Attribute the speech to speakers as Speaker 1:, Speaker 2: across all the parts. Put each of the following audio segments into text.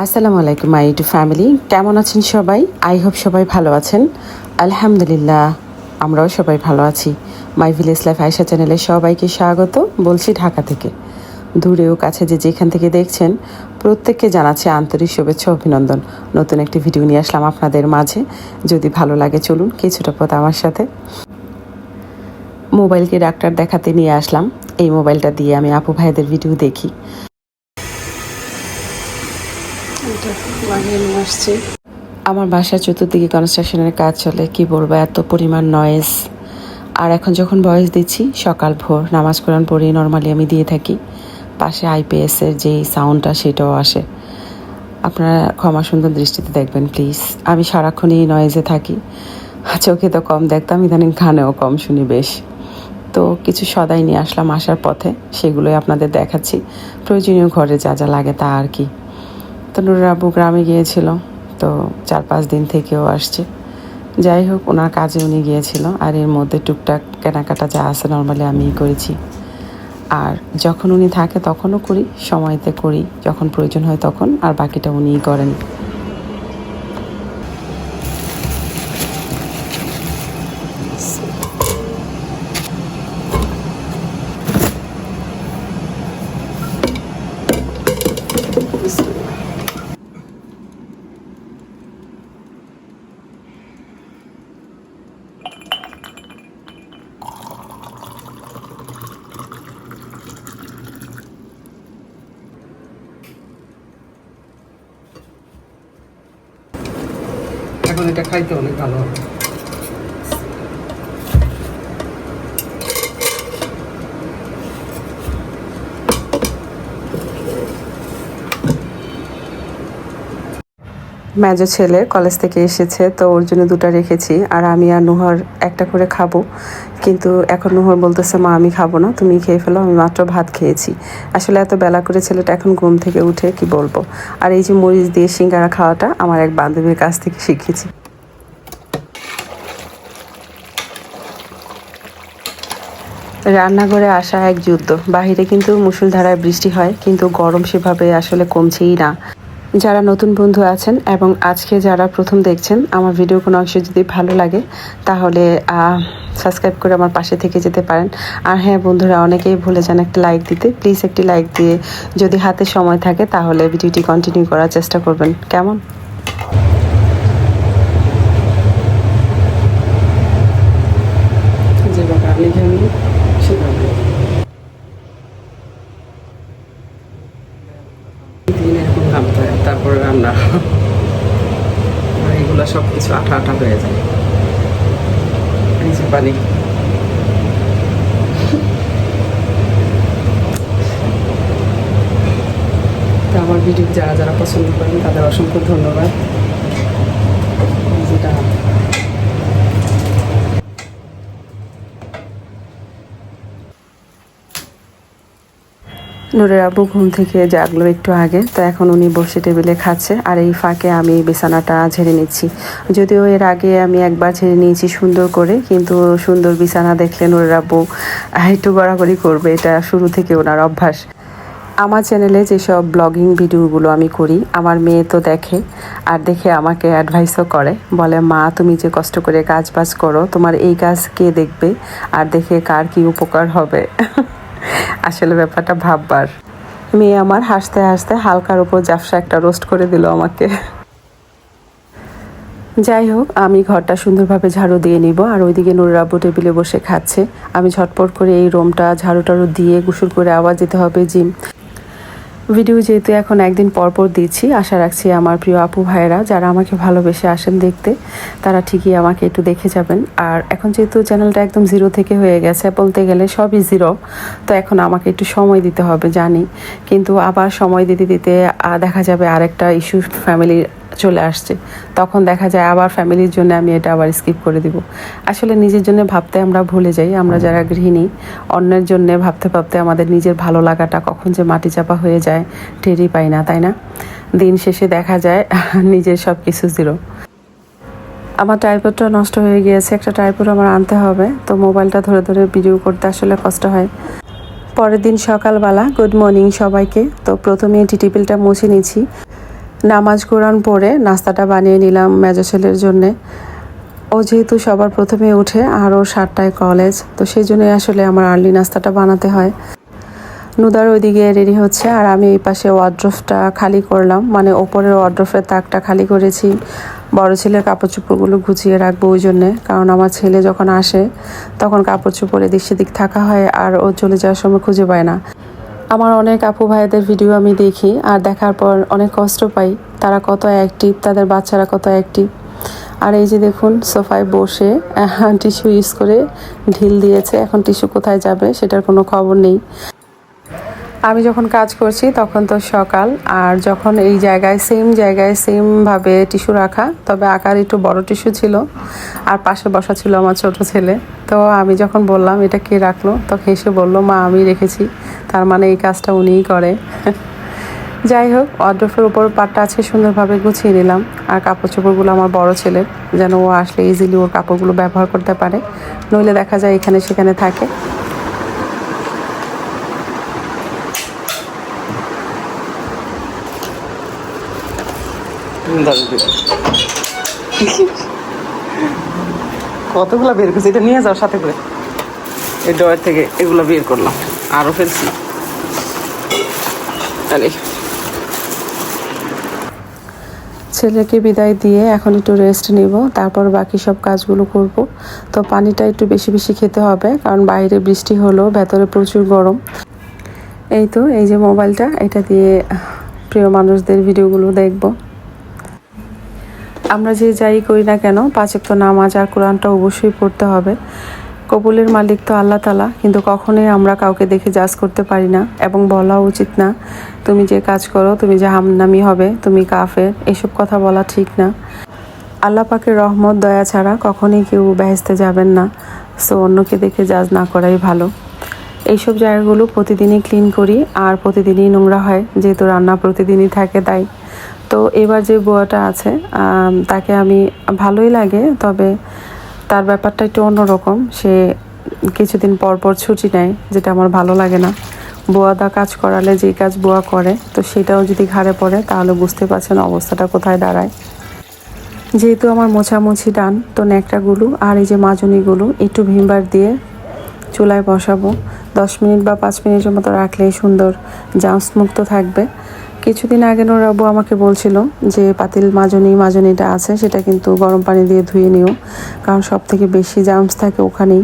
Speaker 1: আসসালামু আলাইকুম মাই two family, কেমন আছেন সবাই? আই হোপ সবাই ভালো আছেন। আলহামদুলিল্লাহ, আমরাও সবাই ভালো আছি। মাই ভিলেজ লাইফ আয়েশা চ্যানেলে সবাইকে স্বাগত বলছি ঢাকা থেকে। দূরেও কাছে যে যেখান থেকে দেখছেন প্রত্যেককে জানাচ্ছি আন্তরিক শুভেচ্ছা অভিনন্দন। নতুন একটি ভিডিও নিয়ে আসলাম আপনাদের মাঝে। যদি ভালো লাগে চলুন কিছুটা পথ আমার সাথে। মোবাইলকে ডাক্তার দেখাতে নিয়ে আসলাম। এই মোবাইলটা দিয়ে আমি আপু ভাইদের ভিডিও দেখি। আমার বাসার চতুর্দিকে কনস্ট্রাকশনের কাজ চলে, কি বলবো, এত পরিমাণ নয়েজ। আর এখন যখন ভয়েস দিচ্ছি সকাল ভোর নামাজ কোরআন পড়ে নর্মালি আমি দিয়ে থাকি, পাশে আইপিএসের যেই সাউন্ডটা সেটাও আসে। আপনারা ক্ষমা সুন্দর দৃষ্টিতে দেখবেন প্লিজ। আমি সারাক্ষণই নয়েজে থাকি, চোখে তো কম দেখতাম, ইদানিং কানেও কম শুনি বেশ। তো কিছু সদাই নিয়ে আসলাম আসার পথে, সেগুলোই আপনাদের দেখাচ্ছি। প্রয়োজনীয় ঘরে যা যা লাগে তা আর কি। তো নুরের আব্বু গ্রামে গিয়েছিল, তো 4-5 দিন থেকেও আসছে। যাই হোক, ওনার কাজে উনি গিয়েছিল, আর এর মধ্যে টুকটাক কেনাকাটা যা আছে নর্মালি আমিই করেছি। আর যখন উনি থাকে তখনও করি, সময়তে করি, যখন প্রয়োজন হয় তখন, আর বাকিটা উনিই করেন।
Speaker 2: এখন এটা খাইতে অনেক ভালো হবে।
Speaker 1: মেজো ছেলে কলেজ থেকে এসেছে, তো ওর জন্য 2টা রেখেছি, আর আমি আর নুহর একটা করে খাবো। কিন্তু এখন নুহর বলতেছে, মা আমি খাবো না, তুমি খেয়ে ফেলো, আমি মাত্র ভাত খেয়েছি। আসলে এত বেলা করে ছেলেটা এখন ঘুম থেকে উঠে কি বলবো। আর এই যে মরিচ দিয়ে সিঙ্গারা খাওয়াটা আমার এক বান্ধবীর কাছ থেকে শিখেছি। রান্নাঘরে আসা এক যুদ্ধ। বাহিরে কিন্তু মুষলধারায় বৃষ্টি হয়, কিন্তু গরম সেভাবে আসলে কমছেই না। যারা নতুন বন্ধু আছেন এবং আজকে যারা প্রথম দেখছেন, আমার ভিডিও কোনো অংশ যদি ভালো লাগে তাহলে সাবস্ক্রাইব করে আমার পাশে থেকে যেতে পারেন। আর হ্যাঁ বন্ধুরা, অনেকেই ভুলে যান একটা লাইক দিতে। প্লিজ একটি লাইক দিয়ে যদি হাতে সময় থাকে তাহলে ভিডিওটি কন্টিনিউ করার চেষ্টা করবেন, কেমন?
Speaker 2: যেভাবে আমি জানি সেভাবে দিন এরকম ভাবতে হয়, তারপরে রান্না। আর এগুলো সব কিছু আঠা আঠা হয়ে যায়। নিচে পানি। তো আমার ভিডিও যারা যারা পছন্দ করেন তাদের অসংখ্য ধন্যবাদ। যেটা
Speaker 1: নুরের আব্বু ঘুম থেকে জাগলো একটু আগে, তো এখন উনি বসে টেবিলে খাচ্ছে, আর এই ফাঁকে আমি বিছানাটা ঝেড়ে নিচ্ছি। যদিও এর আগে আমি একবার ঝেড়ে নিয়েছি সুন্দর করে, কিন্তু সুন্দর বিছানা দেখলে নুরের আব্বু একটু গড়াগড়ি করবে, এটা শুরু থেকে ওনার অভ্যাস। আমার চ্যানেলে যেসব ব্লগিং ভিডিওগুলো আমি করি, আমার মেয়ে তো দেখে, আর দেখে আমাকে অ্যাডভাইসও করে, বলে মা তুমি যে কষ্ট করে কাজ বাজ করো, তোমার এই কাজ কে দেখবে, আর দেখে কার কি উপকার হবে। আসলে ব্যাপারটা ভাববার। মেয়ে আমার হাসতে হাসতে হালকার উপর জাফসা একটা রোস্ট করে দিল আমাকে। যাই হোক, আমি ঘরটা সুন্দরভাবে ঝাড়ু দিয়ে নিব, আর ওইদিকে নুরের আব্বু টেবিলে বসে খাচ্ছে। আমি ঝটপট করে এই রুমটা ঝাড়ু টাড়ু দিয়ে গোসল করে আবার যেতে হবে জিম। ভিডিও যেহেতু এখন একদিন পর পর দিচ্ছি, আশা রাখছি আমার প্রিয় আপু ভাইয়েরা যারা আমাকে ভালোবেসে আসেন দেখতে, তারা ঠিকই আমাকে একটু দেখে যাবেন। আর এখন যেহেতু চ্যানেলটা একদম জিরো থেকে হয়ে গেছে, বলতে গেলে সবই জিরো, তো এখন আমাকে একটু সময় দিতে হবে জানি, কিন্তু আবার সময় দিতে দিতে দেখা যাবে আরেকটা ইস্যু ফ্যামিলির চলে আসছে, তখন দেখা যায় আবার ফ্যামিলির জন্য আমি এটা আবার স্কিপ করে দিব। আসলে নিজের জন্য ভাবতে আমরা ভুলে যাই, আমরা যারা গৃহিণী, অন্যের জন্য ভাবতে ভাবতে আমাদের নিজের ভালো লাগাটা কখন যে মাটি চাপা হয়ে যায় টেরই পাই না, তাই না? দিন শেষে দেখা যায় নিজের সব কিছু জিরো। আমার ট্রাইপডটা নষ্ট হয়ে গিয়েছে, একটা ট্রাইপড আমার আনতে হবে, তো মোবাইলটা ধরে ধরে ভিডিও করতে আসলে কষ্ট হয়। পরের দিন সকালবেলা, গুড মর্নিং সবাইকে। তো প্রথমে টি টেবিলটা মুছে নিচ্ছি। নামাজ কোরআন পড়ে নাস্তাটা বানিয়ে নিলাম মেজো ছেলের জন্যে। ও যেহেতু সবার প্রথমে ওঠে আর ওর 7টায় কলেজ, তো সেই জন্যই আসলে আমার আর্লি নাস্তাটা বানাতে হয়। নুদার ওইদিকে রেডি হচ্ছে আর আমি এই পাশে ওয়ার্ড্রোফটা খালি করলাম, মানে ওপরের ওয়ার্ড্রোফের তাকটা খালি করেছি। বড় ছেলের কাপড় চোপড়গুলো গুছিয়ে রাখবো ওই জন্যে, কারণ আমার ছেলে যখন আসে তখন কাপড় চোপড় এদিক সেদিক থাকা হয় আর ও চলে যাওয়ার সময় খুঁজে পায় না। আমার অনেক আপু ভাইদের ভিডিও আমি দেখি আর দেখার পর অনেক কষ্ট পাই, তারা কত অ্যাক্টিভ, তাদের বাচ্চারা কত অ্যাক্টিভ। আর এই যে দেখুন সোফায় বসে টিস্যু ইউজ করে ঢিল দিয়েছে, এখন টিস্যু কোথায় যাবে সেটার কোনো খবর নেই। আমি যখন কাজ করছি তখন তো সকাল, আর যখন এই জায়গায় সেমভাবে টিস্যু রাখা, তবে আকার একটু বড় টিস্যু ছিল আর পাশে বসা ছিল আমার ছোট ছেলে। তো আমি যখন বললাম এটা কে রাখলো, তখন হেসে বললো মা আমি রেখেছি, তার মানে এই কাজটা উনিই করে। যাই হোক, ওয়ার্ড্রোফের উপর পাটটা আছে সুন্দরভাবে গুছিয়ে নিলাম। আর কাপড় চোপড়গুলো আমার বড় ছেলের, যেন ও আসলে ইজিলি ওর কাপড়গুলো ব্যবহার করতে পারে, নইলে দেখা যায় এখানে সেখানে থাকে। কতগুলো বের করছি, এটা নিয়ে যাও সাথে করে। এই ডয়ের থেকে এগুলো বের করলাম, আরও ফেলছি। ছেলেকে বিদায় দিয়ে এখন একটু রেস্ট নিব, তারপর বাকি সব কাজগুলো করব। তো পানিটা একটু বেশি বেশি খেতে হবে, কারণ বাইরে বৃষ্টি হলো, ভেতরে প্রচুর গরম। এই তো এই যে মোবাইলটা, এটা দিয়ে প্রিয় মানুষদের ভিডিওগুলো দেখব। আমরা যে যাই করি না কেন 5 ওয়াক্ত নামাজ আর কোরআনটা অবশ্যই পড়তে হবে। কবুলের মালিক তো আল্লাহ তাআলা, কিন্তু কখনোই আমরা কাউকে দেখে জাজ করতে পারি না, এবং বলা উচিত না তুমি যে কাজ করো তুমি জাহান্নামী হবে, তুমি কাফের, এসব কথা বলা ঠিক না। আল্লাহ পাকের রহমত দয়া ছাড়া কখনোই কেউ বেহেশতে যাবেন না, সো অন্যকে দেখে জাজ না করাই ভালো। এইসব জায়গাগুলো প্রতিদিনই ক্লিন করি আর প্রতিদিনই নোংরা হয়, যেহেতু রান্না প্রতিদিনই থাকে তাই। তো এবার যে বুয়াটা আছে তাকে আমি ভালোই লাগে, তবে তার ব্যাপারটা একটু অন্যরকম। সে কিছুদিন পর পর ছুটি নেয়, যেটা আমার ভালো লাগে না। বুয়াদা কাজ করালে যেই কাজ বুয়া করে, তো সেটাও যদি ঘাড়ে পড়ে তাহলে বুঝতে পারছেন অবস্থাটা কোথায় দাঁড়ায়। যেহেতু আমার মোছামুছি ডান, তো ন্যাকড়াগুলো আর এই যে মাজনিগুলো একটু ভিমবার দিয়ে চুলায় বসাবো। 10 মিনিট বা 5 মিনিটের মতো রাখলেই সুন্দর জার্মস মুক্ত থাকবে। কিছুদিন আগে নোরাবু আমাকে বলছিল যে পাতিল মাজনিটা আছে সেটা কিন্তু গরম পানি দিয়ে ধুয়ে নিও, কারণ সব থেকে বেশি জার্মস থাকে ওখানেই।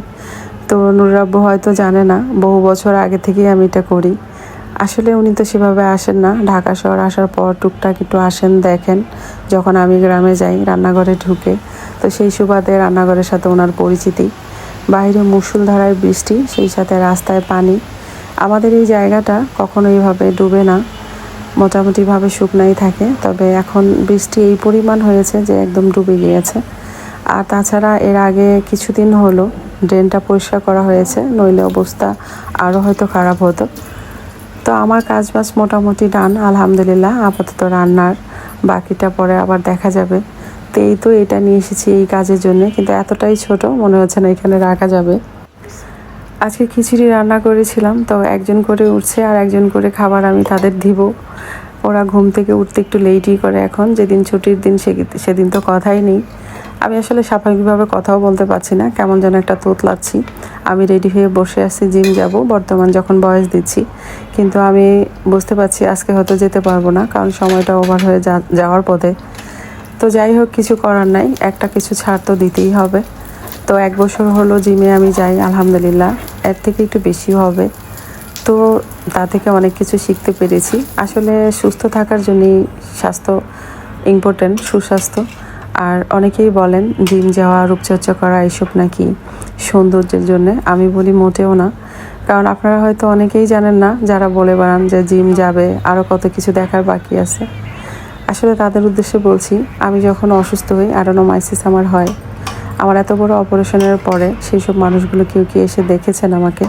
Speaker 1: তো নোরাবু হয়তো জানে না, বহু বছর আগে থেকেই আমি এটা করি। আসলে উনি তো সেভাবে আসেন না, ঢাকা শহর আসার পর টুকটাক একটু আসেন, দেখেন যখন আমি গ্রামে যাই রান্নাঘরে ঢুকে, তো সেই সুবাদে রান্নাঘরের সাথে ওনার পরিচিতি। বাইরে মুষলধারায় বৃষ্টি, সেই সাথে রাস্তায় পানি। আমাদের এই জায়গাটা কখনো এইভাবে ডুবে না, মোটামুটিভাবে শুকনাই থাকে, তবে এখন বৃষ্টি এই পরিমাণ হয়েছে যে একদম ডুবে গিয়েছে। আর তাছাড়া এর আগে কিছুদিন হলো ড্রেনটা পরিষ্কার করা হয়েছে, নইলে অবস্থা আরও হয়তো খারাপ হতো। তো আমার কাজ বাজ মোটামুটি ডান আলহামদুলিল্লাহ, আপাতত রান্নার বাকিটা পরে আবার দেখা যাবে। তো এই তো এটা নিয়ে এসেছি এই কাজের জন্য, কিন্তু এতটাই ছোট মনে হচ্ছে না এখানে রাখা যাবে। আজকে খিচুড়ি রান্না করেছিলাম, তো একজন করে উঠছে আর একজন করে খাবার আমি তাদের দিব। ওরা ঘুম থেকে উঠতে একটু লেটই করে, এখন যেদিন ছুটির দিন সেদিন তো কথাই নেই। আমি আসলে স্বাভাবিকভাবে কথাও বলতে পারছি না, কেমন যেন একটা তোতলাচ্ছি। আমি রেডি হয়ে বসে আছি, জিম যাব বর্তমান যখন বয়স দিচ্ছি, কিন্তু আমি বুঝতে পারছি আজকে হয়তো যেতে পারবো না, কারণ সময়টা ওভার হয়ে যাওয়ার পথে। তো যাই হোক, কিছু করার নাই, একটা কিছু ছাড় তো দিতেই হবে। তো 1 বছর হলো জিমে আমি যাই আলহামদুলিল্লাহ, এর থেকে একটু বেশি হবে। তো তা থেকে অনেক কিছু শিখতে পেরেছি। আসলে সুস্থ থাকার জন্যই স্বাস্থ্য ইম্পর্টেন্ট, সুস্বাস্থ্য। আর অনেকেই বলেন জিম যাওয়া, রূপচর্চা করা এসব নাকি সৌন্দর্যের জন্যে, আমি বলি মোটেও না। কারণ আপনারা হয়তো অনেকেই জানেন না যারা বলে বেড়ান যে জিম যাবে, আরও কত কিছু দেখার বাকি আছে। আসলে তাদের উদ্দেশ্যে বলছি, আমি যখন অসুস্থ হই, অ্যাডেনোমাইসিস আমার হয়, আমার এত বড় অপারেশনের পরে সেই সব মানুষগুলো কেউ কি এসে দেখেছেন আমাকে?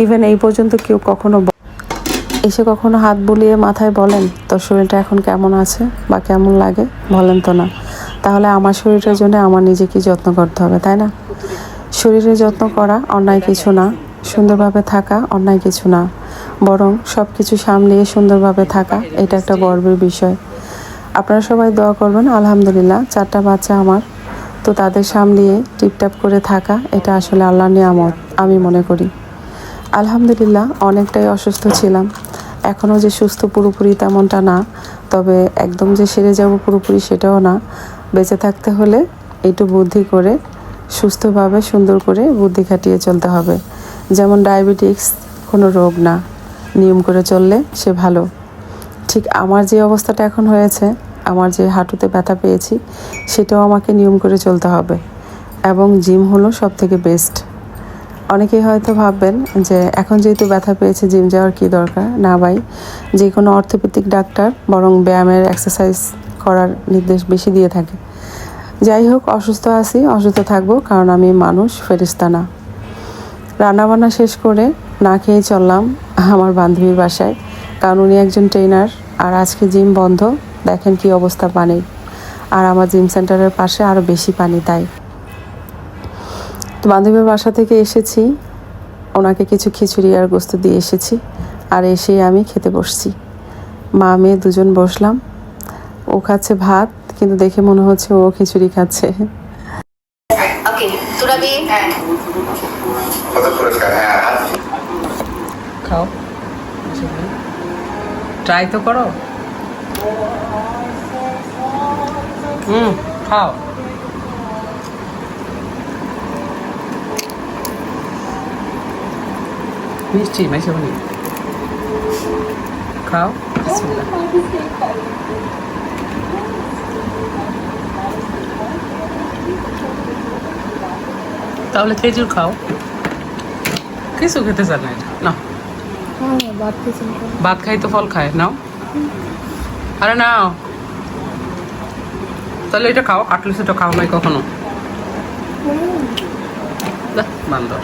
Speaker 1: ইভেন এই পর্যন্ত কেউ কখনো এসে কখনো হাত বুলিয়ে মাথায় বলেন তোর শরীরটা এখন কেমন আছে বা কেমন লাগে? বলেন তো না। তাহলে আমার শরীরের জন্য আমার নিজেকে যত্ন করতে হবে, তাই না? শরীরের যত্ন করা অন্যায় কিছু না, সুন্দরভাবে থাকা অন্যায় কিছু না, বরং সব কিছু সামলিয়ে সুন্দরভাবে থাকা এটা একটা গর্বের বিষয়। আপনারা সবাই দোয়া করবেন। আলহামদুলিল্লাহ 4টা বাচ্চা আমার, তো তাদের সামলিয়ে টিপটাপ করে থাকা এটা আসলে আল্লাহর নিয়ামত আমি মনে করি। আলহামদুলিল্লাহ অনেকটাই অসুস্থ ছিলাম, এখনও যে সুস্থ পুরোপুরি তেমনটা না, তবে একদম যে সেরে যাব পুরোপুরি সেটাও না। বেঁচে থাকতে হলে একটু বুদ্ধি করে সুস্থভাবে সুন্দর করে বুদ্ধি খাটিয়ে চলতে হবে। যেমন ডায়াবেটিক্স কোনো রোগ না, নিয়ম করে চললে সে ভালো। ঠিক আমার যে অবস্থাটা এখন হয়েছে, আমার যে হাঁটুতে ব্যথা পেয়েছি, সেটাও আমাকে নিয়ম করে চলতে হবে। এবং জিম হলো সবথেকে বেস্ট। অনেকেই হয়তো ভাববেন যে এখন যেহেতু ব্যথা পেয়েছে জিম যাওয়ার কী দরকার। না ভাই, যে কোনো অর্থোপেডিক ডাক্তার বরং ব্যায়ামের এক্সারসাইজ করার নির্দেশ বেশি দিয়ে থাকে। যাই হোক, অসুস্থ আছি, অসুস্থ থাকবো, কারণ আমি মানুষ, ফেরেশতা না। রান্নাবান্না শেষ করে না খেয়েই চললাম আমার বান্ধবীর বাসায়, কারণ উনি একজন ট্রেনার আর আজকে জিম বন্ধ। দেখেন কি অবস্থা পানির, আর আমার জিম সেন্টারের পাশে আরও বেশি পানি। তাই তো বান্ধবীর বাসা থেকে এসেছি, ওনাকে কিছু খিচুড়ি আর গোস্ত দিয়ে এসেছি, আর এসেই আমি খেতে বসছি। মা মেয়ে দুজন বসলাম। ও খাচ্ছে ভাত, কিন্তু দেখে মনে হচ্ছে ও খিচুড়ি খাচ্ছে।
Speaker 3: ওকে তুরাবি
Speaker 4: কত পুরস্কার? হ্যাঁ,
Speaker 2: খাও, ট্রাই তো করো। খাও। মিষ্টি মাইশাবনি খাও। বিসমিল্লাহ। তাহলে খেজুর খাও, কিছু খেতে চান না এটা না। ভাত খাই তো ফল খায় নাও। আরে নাও তাহলে এটা খাও, কাটলেস এটা খাও নাই কখনো। বান্দর।